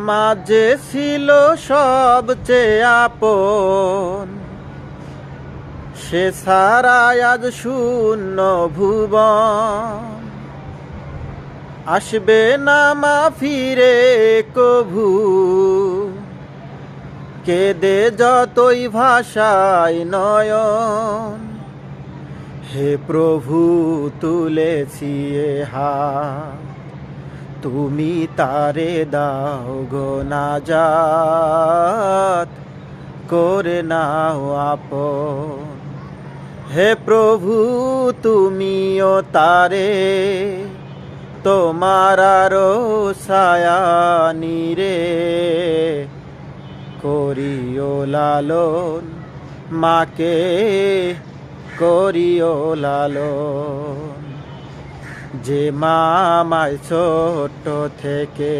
মাঝে ছিল সবচেয়ে আপন, সে ছাড়াই আজ শূন্য ভুবন। আসবে না মা ফিরে কভু, কেঁদে যতই ভাষায় নয়ন। হে প্রভু তুলেছি এ হাত, তুমি তারে দাও গো নাজাত, করে নাও আপন। হে প্রভু তুমিও তারে তোমার আরো ছায়া নিরে, করিও লালন মাকে করিও লালন। যে মা আমায় ছোট থেকে